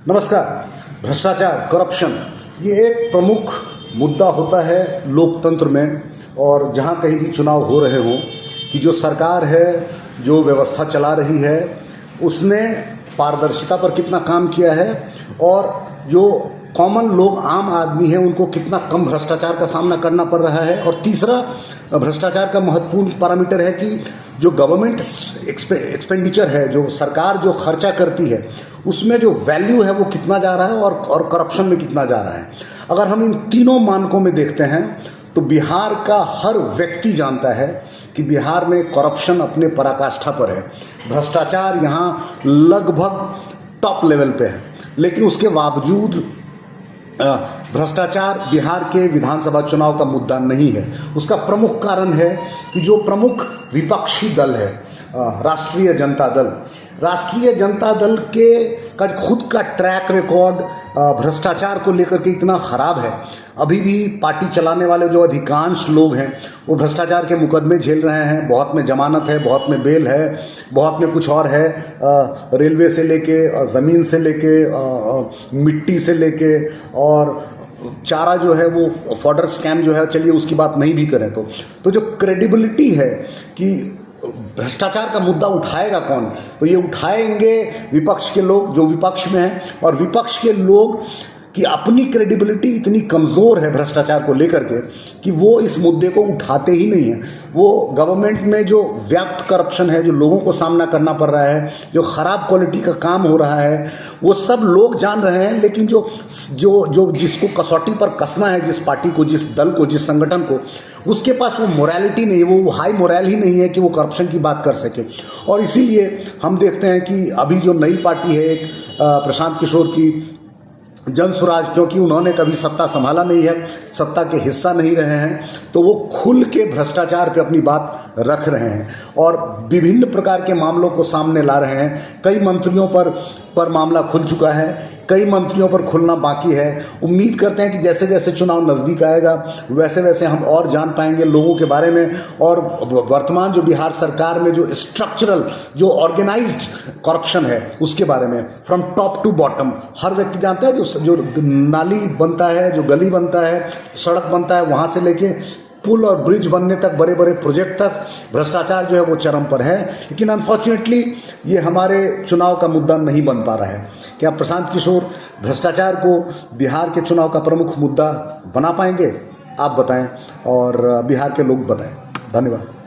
नमस्कार। भ्रष्टाचार, करप्शन ये एक प्रमुख मुद्दा होता है लोकतंत्र में। और जहाँ कहीं भी चुनाव हो रहे हों कि जो सरकार है, जो व्यवस्था चला रही है, उसने पारदर्शिता पर कितना काम किया है और जो कॉमन लोग, आम आदमी हैं, उनको कितना कम भ्रष्टाचार का सामना करना पड़ रहा है। और तीसरा भ्रष्टाचार का महत्वपूर्ण पैरामीटर है कि जो गवर्नमेंट एक्सपेंडिचर है, जो सरकार जो खर्चा करती है, उसमें जो वैल्यू है वो कितना जा रहा है और करप्शन में कितना जा रहा है। अगर हम इन तीनों मानकों में देखते हैं तो बिहार का हर व्यक्ति जानता है कि बिहार में करप्शन अपने पराकाष्ठा पर है। भ्रष्टाचार यहाँ लगभग टॉप लेवल पे है, लेकिन उसके बावजूद भ्रष्टाचार बिहार के विधानसभा चुनाव का मुद्दा नहीं है। उसका प्रमुख कारण है कि जो प्रमुख विपक्षी दल है, राष्ट्रीय जनता दल का खुद का ट्रैक रिकॉर्ड भ्रष्टाचार को लेकर के इतना खराब है। अभी भी पार्टी चलाने वाले जो अधिकांश लोग हैं वो भ्रष्टाचार के मुकदमे झेल रहे हैं। बहुत में जमानत है, बहुत में बेल है, बहुत में कुछ और है। रेलवे से लेके, ज़मीन से लेके, मिट्टी से लेके, और चारा जो है वो फॉडर स्कैम जो है, चलिए उसकी बात नहीं भी करें तो जो क्रेडिबिलिटी है कि भ्रष्टाचार का मुद्दा उठाएगा कौन, तो ये उठाएंगे विपक्ष के लोग जो विपक्ष में हैं। और विपक्ष के लोग कि अपनी क्रेडिबिलिटी इतनी कमज़ोर है भ्रष्टाचार को लेकर के कि वो इस मुद्दे को उठाते ही नहीं हैं। वो गवर्नमेंट में जो व्याप्त करप्शन है, जो लोगों को सामना करना पड़ रहा है, जो ख़राब क्वालिटी का काम हो रहा है, वो सब लोग जान रहे हैं। लेकिन जो जिसको कसौटी पर कसना है, जिस पार्टी को, जिस दल को, जिस संगठन को, उसके पास वो मोरालिटी नहीं है, वो हाई मोरल ही नहीं है कि वो करप्शन की बात कर सके। और इसीलिए हम देखते हैं कि अभी जो नई पार्टी है, एक प्रशांत किशोर की जनसुराज, क्योंकि उन्होंने कभी सत्ता संभाला नहीं है, सत्ता के हिस्सा नहीं रहे हैं, तो वो खुल के भ्रष्टाचार पे अपनी बात रख रहे हैं और विभिन्न प्रकार के मामलों को सामने ला रहे हैं। कई मंत्रियों पर मामला खुल चुका है, कई मंत्रियों पर खुलना बाकी है। उम्मीद करते हैं कि जैसे जैसे चुनाव नज़दीक आएगा वैसे वैसे हम और जान पाएंगे लोगों के बारे में। और वर्तमान जो बिहार सरकार में जो स्ट्रक्चरल, जो ऑर्गेनाइज्ड करप्शन है, उसके बारे में फ्रॉम टॉप टू बॉटम हर व्यक्ति जानता है। जो नाली बनता है, जो गली बनता है, सड़क बनता है, वहाँ से लेके पुल और ब्रिज बनने तक, बड़े बड़े प्रोजेक्ट तक भ्रष्टाचार जो है वो चरम पर है। लेकिन अनफॉर्चुनेटली ये हमारे चुनाव का मुद्दा नहीं बन पा रहा है। क्या प्रशांत किशोर भ्रष्टाचार को बिहार के चुनाव का प्रमुख मुद्दा बना पाएंगे? आप बताएं और बिहार के लोग बताएं। धन्यवाद।